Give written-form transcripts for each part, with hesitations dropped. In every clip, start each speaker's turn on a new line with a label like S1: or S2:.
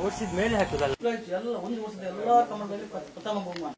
S1: ಓಡಿಸಿದ ಮೇಲೆ ಹಾಕುದಲ್ಲ ಎಲ್ಲ ಒಂದು ವರ್ಷದ ಎಲ್ಲ ಕಮಲದಲ್ಲಿ ಪ್ರಥಮ ಬಹುಮಾನ.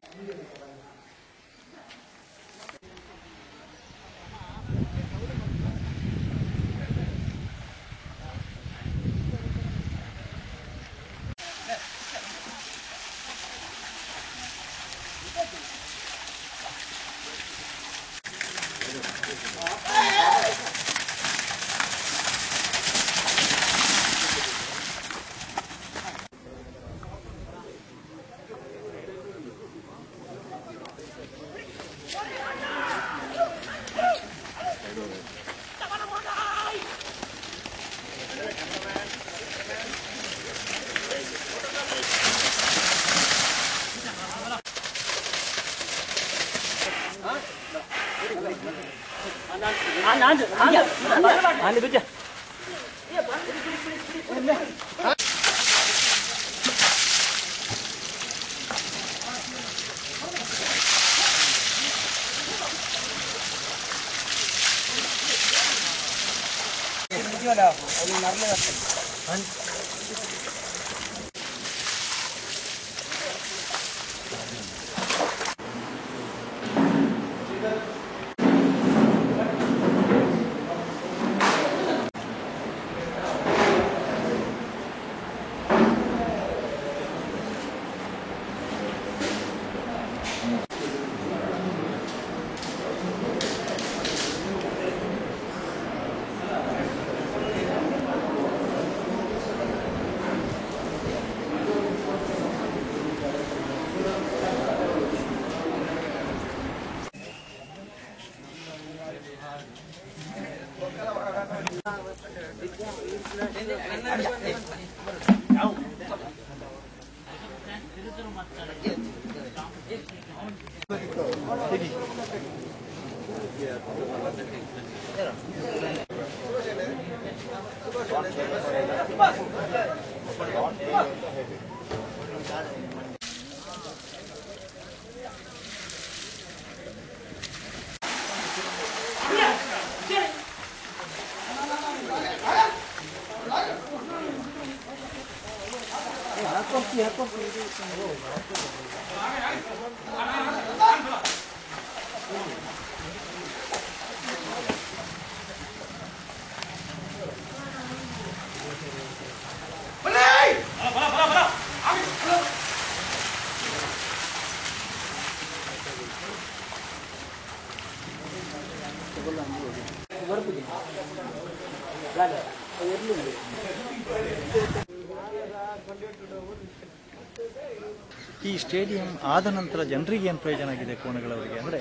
S2: ಈ ಸ್ಟೇಡಿಯಂ ಆದ ನಂತರ ಜನರಿಗೆ ಏನು ಪ್ರಯೋಜನ ಆಗಿದೆ ಕೋಣಗಳವರಿಗೆ ಅಂದರೆ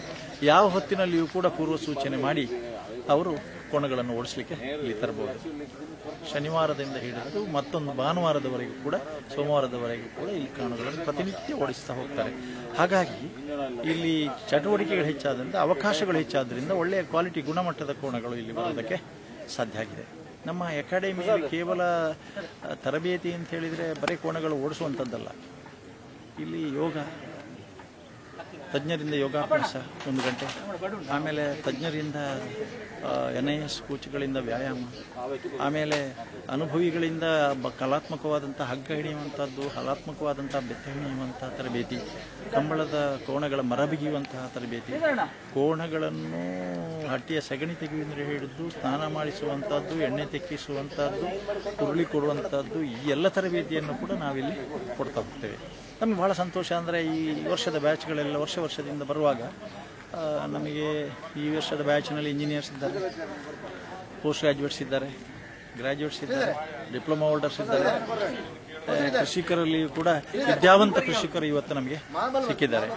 S2: ಯಾವ ಹೊತ್ತಿನಲ್ಲಿಯೂ ಕೂಡ ಪೂರ್ವ ಸೂಚನೆ ಮಾಡಿ ಅವರು ಕೋಣಗಳನ್ನು ಓಡಿಸಲಿಕ್ಕೆ ಇಲ್ಲಿ ತರಬಹುದು. ಶನಿವಾರದಿಂದ ಹಿಡಿದು ಮತ್ತೊಂದು ಭಾನುವಾರದವರೆಗೂ ಕೂಡ ಸೋಮವಾರದವರೆಗೂ ಕೂಡ ಇಲ್ಲಿ ಕೋಣಗಳನ್ನು ಪ್ರತಿನಿತ್ಯ ಓಡಿಸ್ತಾ ಹೋಗ್ತಾರೆ. ಹಾಗಾಗಿ ಇಲ್ಲಿ ಚಟುವಟಿಕೆಗಳು ಹೆಚ್ಚಾದ್ರಿಂದ ಅವಕಾಶಗಳು ಹೆಚ್ಚಾದ್ರಿಂದ ಒಳ್ಳೆಯ ಕ್ವಾಲಿಟಿ ಗುಣಮಟ್ಟದ ಕೋಣಗಳು ಇಲ್ಲಿ ಬರೋದಕ್ಕೆ ಸಾಧ್ಯ ಆಗಿದೆ. ನಮ್ಮ ಅಕಾಡೆಮಿಯಲ್ಲಿ ಕೇವಲ ತರಬೇತಿ ಅಂತ ಹೇಳಿದರೆ ಬರೀ ಕೋಣಗಳು ಓಡಿಸುವಂಥದ್ದಲ್ಲ. ಇಲ್ಲಿ ಯೋಗ ತಜ್ಞರಿಂದ ಯೋಗಾಭ್ಯಾಸ 1 ಗಂಟೆ, ಆಮೇಲೆ ತಜ್ಞರಿಂದ NIS ಕೋಚ್ಗಳಿಂದ ವ್ಯಾಯಾಮ, ಆಮೇಲೆ ಅನುಭವಿಗಳಿಂದ ಕಲಾತ್ಮಕವಾದಂಥ ಹಗ್ಗ ಹಿಡಿಯುವಂಥದ್ದು, ಕಲಾತ್ಮಕವಾದಂಥ ಬೆತ್ತ ಹಿಡಿಯುವಂಥ ತರಬೇತಿ, ಕಂಬಳದ ಕೋಣಗಳ ಮರ ಬಿಗಿಯುವಂತಹ ತರಬೇತಿ, ಕೋಣಗಳನ್ನು ಹಟ್ಟಿಯ ಸಗಣಿ ತೆಗೆಯುವುದರಿಂದ ಹಿಡಿದು ಸ್ನಾನ ಮಾಡಿಸುವಂಥದ್ದು, ಎಣ್ಣೆ ತೆಕ್ಕಿಸುವಂಥದ್ದು, ಉರುಳಿ ಕೊಡುವಂಥದ್ದು, ಈ ಎಲ್ಲ ತರಬೇತಿಯನ್ನು ಕೂಡ ನಾವಿಲ್ಲಿ ಕೊಡ್ತಾ ಹೋಗ್ತೇವೆ. ನಮಗೆ ಭಾಳ ಸಂತೋಷ ಅಂದರೆ ಈ ವರ್ಷದ ಬ್ಯಾಚ್ಗಳೆಲ್ಲ ವರ್ಷದಿಂದ ಬರುವಾಗ ನಮಗೆ ಈ ವರ್ಷದ ಬ್ಯಾಚ್ನಲ್ಲಿ ಇಂಜಿನಿಯರ್ಸ್ ಇದ್ದಾರೆ, ಪೋಸ್ಟ್ ಗ್ರ್ಯಾಜುಯೇಟ್ಸ್ ಇದ್ದಾರೆ, ಗ್ರ್ಯಾಜುಯೇಟ್ಸ್ ಇದ್ದಾರೆ, ಡಿಪ್ಲೊಮಾ ಹೋಲ್ಡರ್ಸ್ ಇದ್ದಾರೆ, ಕೃಷಿಕರಲ್ಲಿ ಕೂಡ ವಿದ್ಯಾವಂತ ಕೃಷಿಕರು ಇವತ್ತು ನಮಗೆ ಸಿಕ್ಕಿದ್ದಾರೆ.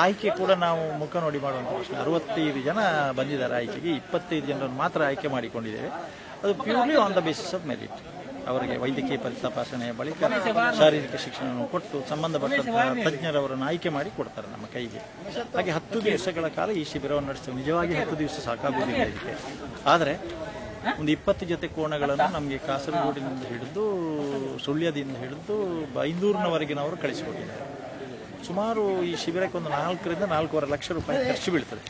S2: ಆಯ್ಕೆ ಕೂಡ ನಾವು ಮುಖ ನೋಡಿ ಮಾಡುವಂಥ ಪ್ರಶ್ನೆ. 65 ಜನ ಬಂದಿದ್ದಾರೆ ಆಯ್ಕೆಗೆ, 25 ಜನರನ್ನು ಮಾತ್ರ ಆಯ್ಕೆ ಮಾಡಿಕೊಂಡಿದ್ದೇವೆ. ಅದು purely on the basis of merit. ಅವರಿಗೆ ವೈದ್ಯಕೀಯ ತಪಾಸಣೆಯ ಬಳಿಕ ಶಾರೀರಿಕ ಶಿಕ್ಷಣವನ್ನು ಕೊಟ್ಟು ಸಂಬಂಧಪಟ್ಟಂತಹ ತಜ್ಞರವರನ್ನು ಆಯ್ಕೆ ಮಾಡಿ ಕೊಡ್ತಾರೆ ನಮ್ಮ ಕೈಗೆ. ಹಾಗೆ 10 ದಿವಸಗಳ ಕಾಲ ಈ ಶಿಬಿರವನ್ನು ನಡೆಸ್ತೇವೆ. ನಿಜವಾಗಿ 10 ದಿವಸ ಸಾಕಾಗುವುದಿಲ್ಲ ಇದಕ್ಕೆ. ಆದರೆ ಒಂದು 20 ಜೊತೆ ಕೋಣಗಳನ್ನು ನಮಗೆ ಕಾಸರಗೋಡಿನಿಂದ ಹಿಡಿದು ಸುಳ್ಯದಿಂದ ಹಿಡಿದು ಬೈಂದೂರಿನವರೆಗಿನವರು ಕಳಿಸಿಕೊಟ್ಟಿದ್ದಾರೆ. ಸುಮಾರು ಈ ಶಿಬಿರಕ್ಕೆ ಒಂದು 4 ರಿಂದ 4.25 ಲಕ್ಷ ರೂಪಾಯಿ ಖರ್ಚು ಬೀಳ್ತದೆ.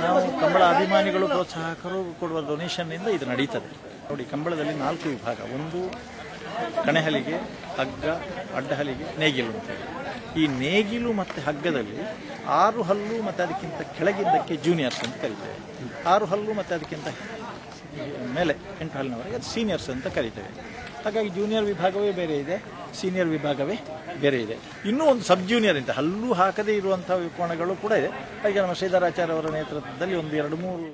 S2: ನಾವು ಕಂಬಳ ಅಭಿಮಾನಿಗಳು ಪ್ರೋತ್ಸಾಹಕರು ಕೊಡುವ ಡೊನೇಷನ್ನಿಂದ ಇದು ನಡೀತದೆ. ನೋಡಿ, ಕಂಬಳದಲ್ಲಿ 4 ವಿಭಾಗ. ಒಂದು ಕಣೆಹಲಿಗೆ, ಹಗ್ಗ, ಅಡ್ಡಹಲಿಗೆ, ನೇಗಿಲು ಅಂತೇಳಿ. ಈ ನೇಗಿಲು ಮತ್ತು ಹಗ್ಗದಲ್ಲಿ 6 ಹಲ್ಲು ಮತ್ತು ಅದಕ್ಕಿಂತ ಕೆಳಗಿದ್ದಕ್ಕೆ ಜೂನಿಯರ್ಸ್ ಅಂತ ಕರಿತೇವೆ. 6 ಹಲ್ಲು ಮತ್ತು ಅದಕ್ಕಿಂತ ಮೇಲೆ 8 ಹಲ್ಲಿನವರೆಗೆ ಅದು ಸೀನಿಯರ್ಸ್ ಅಂತ ಕರಿತೇವೆ. ಹಾಗಾಗಿ ಜೂನಿಯರ್ ವಿಭಾಗವೇ ಬೇರೆ ಇದೆ, ಸೀನಿಯರ್ ವಿಭಾಗವೇ ಬೇರೆ ಇದೆ. ಇನ್ನೂ ಒಂದು ಸಬ್ ಜೂನಿಯರ್ ಅಂತ ಹಲ್ಲು ಹಾಕದೇ ಇರುವಂಥ ಕೋಣಗಳು ಕೂಡ ಇದೆ. ಹಾಗೆ ನಮ್ಮ ಶ್ರೀಧರಾಚಾರ್ಯ ಅವರ ನೇತೃತ್ವದಲ್ಲಿ ಒಂದು 2-3